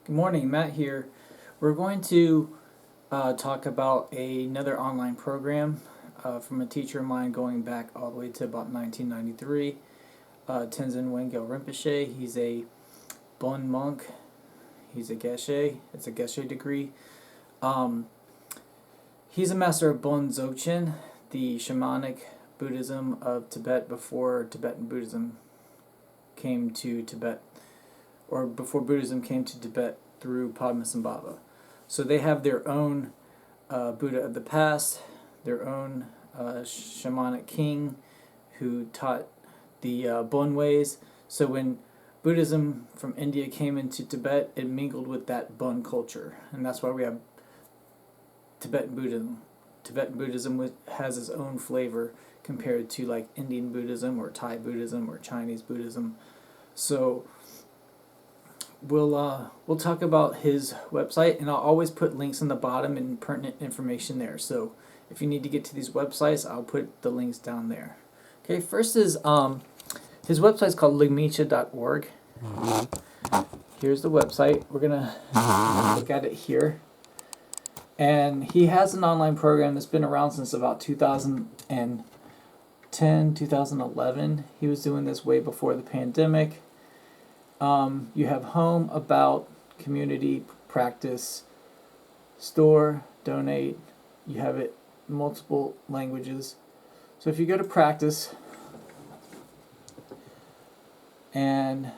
Good morning, Matt here. We're going to talk about another online program from a teacher of mine going back all the way to about 1993. Tenzin Wangyal Rinpoche. He's a Bon monk. He's a Geshe. It's a Geshe degree. He's a master of Bon Dzogchen, the shamanic Buddhism of Tibet before Tibetan Buddhism came to Tibet, or before Buddhism came to Tibet through Padmasambhava. So they have their own Buddha of the past, their own shamanic king who taught the Bon ways. So when Buddhism from India came into Tibet, it mingled with that Bon culture, and that's why we have Tibetan Buddhism. Tibetan Buddhism has its own flavor compared to like Indian Buddhism or Thai Buddhism or Chinese Buddhism. So we'll talk about his website, and I'll always put links in the bottom and pertinent information there. So if you need to get to these websites, I'll put the links down there. Okay, first is his website's called Ligmincha.org. Here's the website. We're gonna look at it here. And he has an online program that's been around since about 2010, 2011. He was doing this way before the pandemic. You have home, about, community, practice, store, donate. You have it in multiple languages. So if you go to practice, and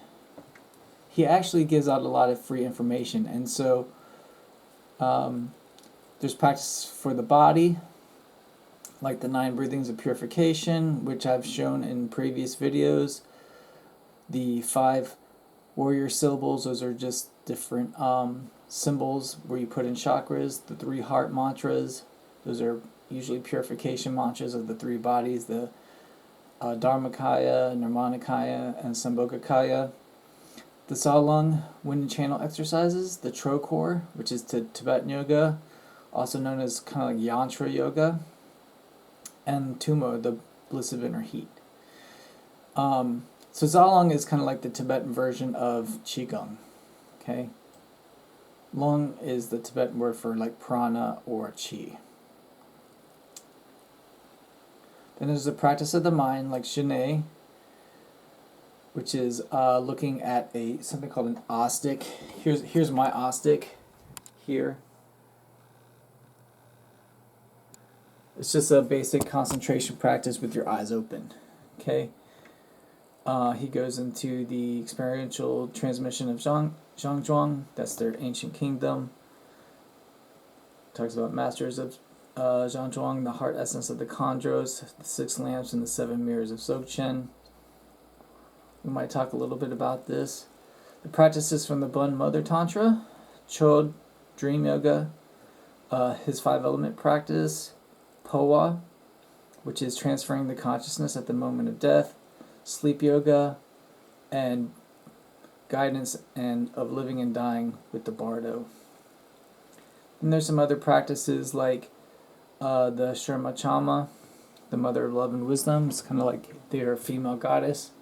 he actually gives out a lot of free information. And so there's practice for the body, like the 9 breathings of purification, which I've shown in previous videos. The 5 warrior syllables, those are just different symbols where you put in chakras. The 3 heart mantras, those are usually purification mantras of the 3 bodies, the Dharmakaya, Nirmanakaya, and Sambhogakaya. The Tsalung wind and channel exercises, the Trokor, which is to Tibetan yoga, also known as kind of like yantra yoga, and Tumo, the bliss of inner heat. So Tsalung is kind of like the Tibetan version of Qigong. Okay, Lung is the Tibetan word for like prana or qi. Then there's the practice of the mind, like Shine, which is looking at something called an ostic. Here's my ostic here. It's just a basic concentration practice with your eyes open. Okay. He goes into the experiential transmission of Zhangzhuang. That's their ancient kingdom. Talks about masters of Zhangzhuang, the heart essence of the Chondros, the 6 lamps, and the 7 mirrors of Dzogchen. We might talk a little bit about this. The practices from the Bon Mother Tantra, Chod, Dream Yoga, his 5-element practice, Powa, which is transferring the consciousness at the moment of death, sleep yoga, and guidance and of living and dying with the Bardo. And there's some other practices like the Sherma Chama, the Mother of Love and Wisdom. It's kind of like their female goddess.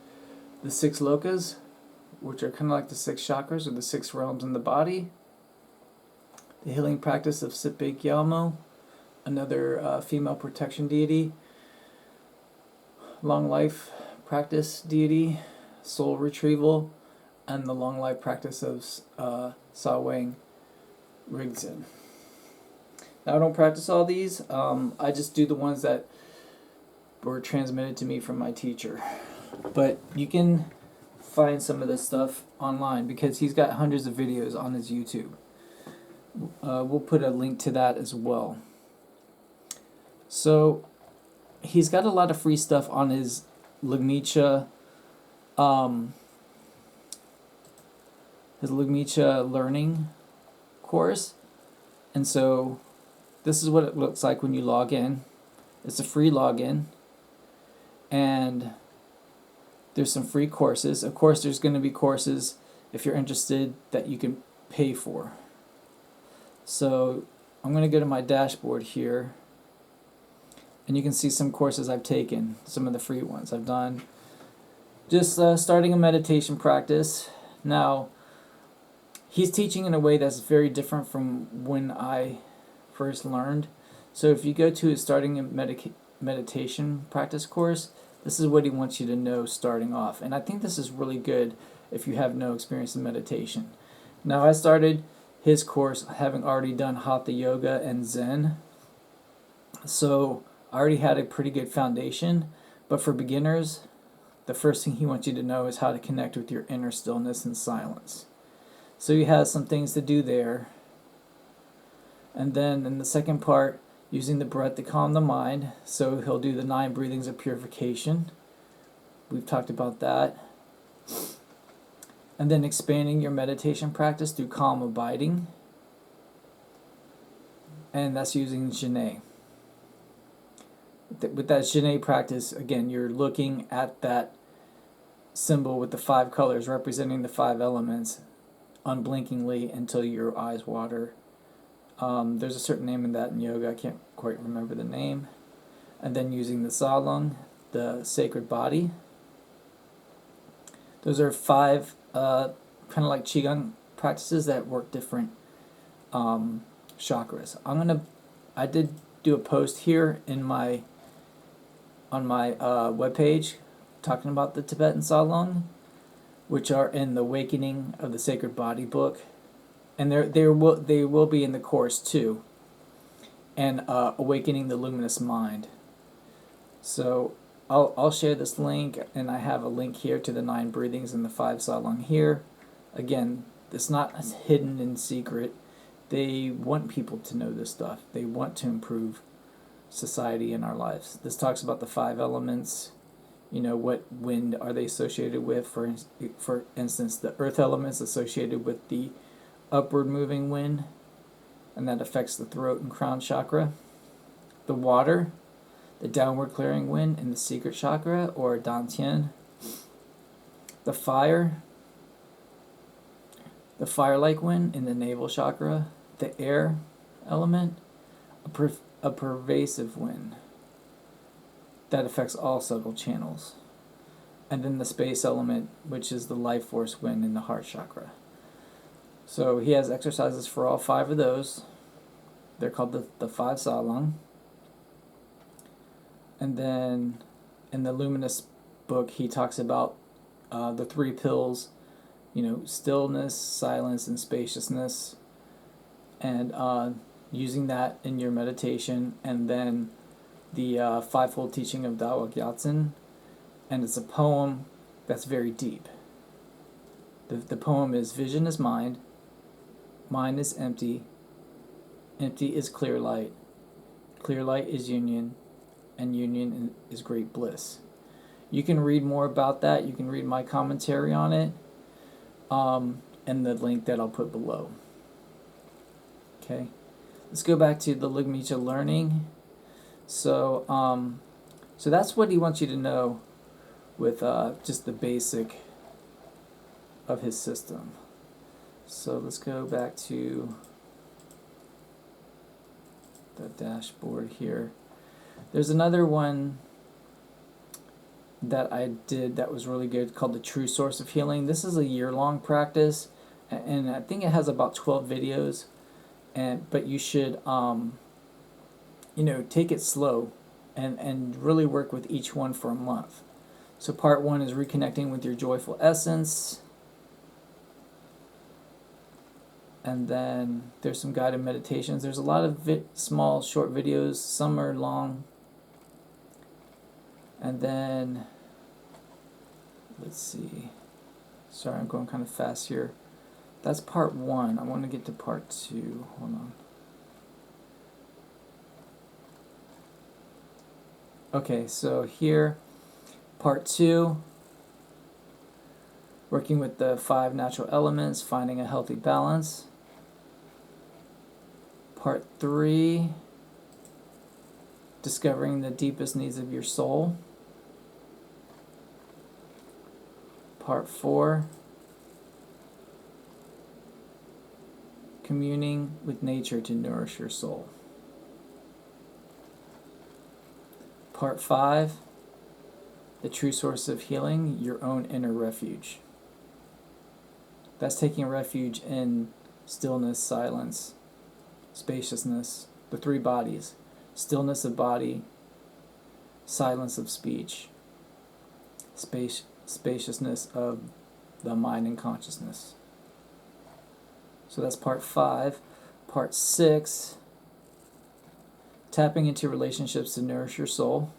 The 6 lokas, which are kind of like the 6 chakras or the 6 realms in the body. The healing practice of Sippe Gyalmo, another female protection deity. Long life practice deity, soul retrieval, and the long life practice of Sawang Rigzin. Now I don't practice all these. I just do the ones that were transmitted to me from my teacher. But you can find some of this stuff online because he's got hundreds of videos on his YouTube. We'll put a link to that as well. So he's got a lot of free stuff on his Ligmincha, learning course. And so this is what it looks like when you log in. It's a free login, and there's some free courses. Of course, there's going to be courses, if you're interested, that you can pay for. So I'm going to go to my dashboard here, and you can see some courses I've taken, some of the free ones I've done. Just starting a meditation practice. Now, he's teaching in a way that's very different from when I first learned. So if you go to his starting a meditation practice course, this is what he wants you to know starting off. And I think this is really good if you have no experience in meditation. Now, I started his course having already done Hatha Yoga and Zen, so I already had a pretty good foundation. But for beginners, the first thing he wants you to know is how to connect with your inner stillness and silence. So he has some things to do there. And then in the second part, using the breath to calm the mind. So he'll do the 9 breathings of purification. We've talked about that. And then expanding your meditation practice through calm abiding. And that's using Jhana. With that Jhana practice, again, you're looking at that symbol with the 5 colors representing the 5 elements unblinkingly until your eyes water. There's a certain name in that in yoga, I can't quite remember the name. And then using the Salung, the sacred body. Those are 5 kind of like Qigong practices that work different chakras. I did do a post here on my webpage talking about the Tibetan Salung, which are in the Awakening of the Sacred Body book. And they will be in the course too, and Awakening the Luminous Mind. So I'll share this link, and I have a link here to the 9 breathings and the 5 Salung here. Again, it's not hidden in secret. They want people to know this stuff. They want to improve society in our lives. This talks about the 5 elements. You know, what wind are they associated with? For instance, the earth element's associated with the upward moving wind, and that affects the throat and crown chakra. The water, the downward clearing wind in the secret chakra, or Dantian. The fire, the fire-like wind in the navel chakra. The air element, a pervasive wind that affects all subtle channels. And then the space element, which is the life force wind in the heart chakra. So he has exercises for all 5 of those. They're called the 5 Salung. And then in the Luminous book, he talks about the 3 pills, stillness, silence, and spaciousness, and using that in your meditation. And then the 5-fold teaching of Dawa Gyatsen, and it's a poem that's very deep. The poem is: vision is mind is empty is clear light is union, and union is great bliss. You can read more about that. You can read my commentary on it, and the link that I'll put below. Okay, let's go back to the Ligmincha learning. So that's what he wants you to know with just the basic of his system. So let's go back to the dashboard here. There's another one that I did that was really good called the True Source of Healing. This is a year-long practice, and I think it has about 12 videos. But you should take it slow and really work with each one for a month. So part 1 is reconnecting with your joyful essence. And then there's some guided meditations. There's a lot of small, short videos. Some are long. And then, let's see. Sorry, I'm going kind of fast here. That's part 1. I want to get to part 2. Hold on. Okay, so here, part 2, working with the 5 natural elements, finding a healthy balance. Part 3, discovering the deepest needs of your soul. Part 4, communing with nature to nourish your soul. Part 5, the true source of healing, your own inner refuge. That's taking refuge in stillness, silence, spaciousness, the three bodies. Stillness of body, silence of speech, spaciousness of the mind and consciousness. So that's part 5. Part 6, tapping into relationships to nourish your soul.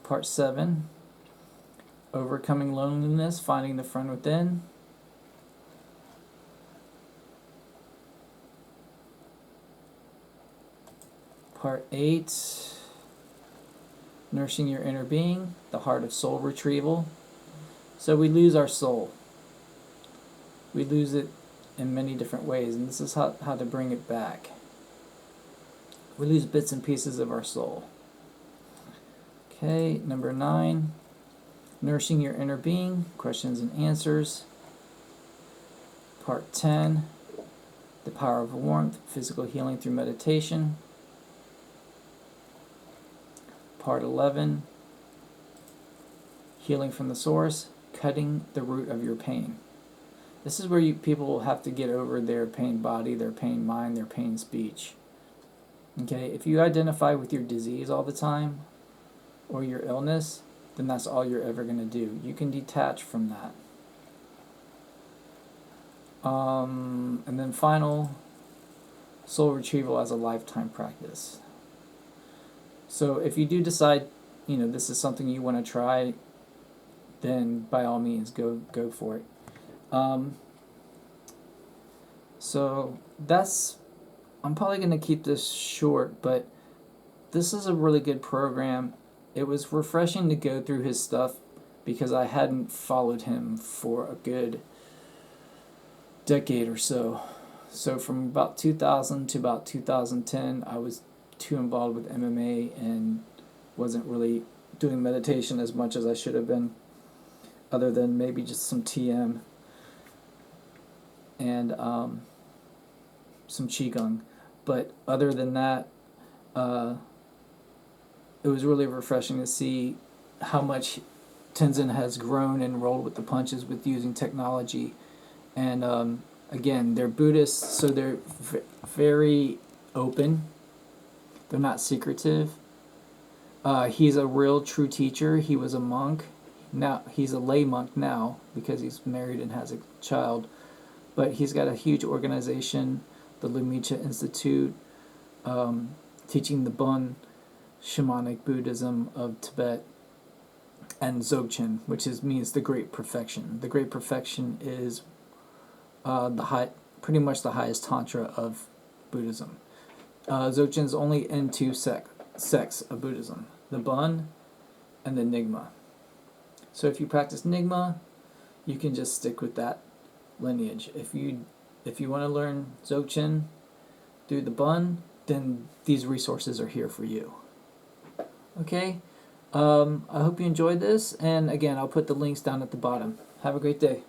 Part 7, overcoming loneliness, finding the friend within. Part 8, nourishing your inner being, the heart of soul retrieval. So we lose our soul. We lose it in many different ways, and this is how to bring it back. We lose bits and pieces of our soul. Okay, number 9, nourishing your inner being, questions and answers. Part 10, the power of warmth, physical healing through meditation. Part 11, healing from the source, cutting the root of your pain. This is where people have to get over their pain body, their pain mind, their pain speech. Okay, if you identify with your disease all the time, or your illness, then that's all you're ever going to do. You can detach from that. And then final, soul retrieval as a lifetime practice. So if you do decide, this is something you want to try, then by all means, go for it. So I'm probably going to keep this short, but this is a really good program. It was refreshing to go through his stuff because I hadn't followed him for a good decade or so. So from about 2000 to about 2010, I was too involved with MMA and wasn't really doing meditation as much as I should have been, other than maybe just some TM and some Qigong. But other than that, it was really refreshing to see how much Tenzin has grown and rolled with the punches with using technology. And again, they're Buddhists, so they're very open. They're not secretive. He's a real true teacher. He was a monk. Now he's a lay monk now because he's married and has a child. But he's got a huge organization, the Ligmincha Institute, teaching the Bon shamanic Buddhism of Tibet, and Dzogchen, which means the Great Perfection. The Great Perfection is pretty much the highest tantra of Buddhism. Dzogchen is only in two sects of Buddhism, the Bon and the Nyingma. So if you practice Nyingma, you can just stick with that lineage. If you want to learn Dzogchen through the Bon, then these resources are here for you. Okay, I hope you enjoyed this, and again, I'll put the links down at the bottom. Have a great day.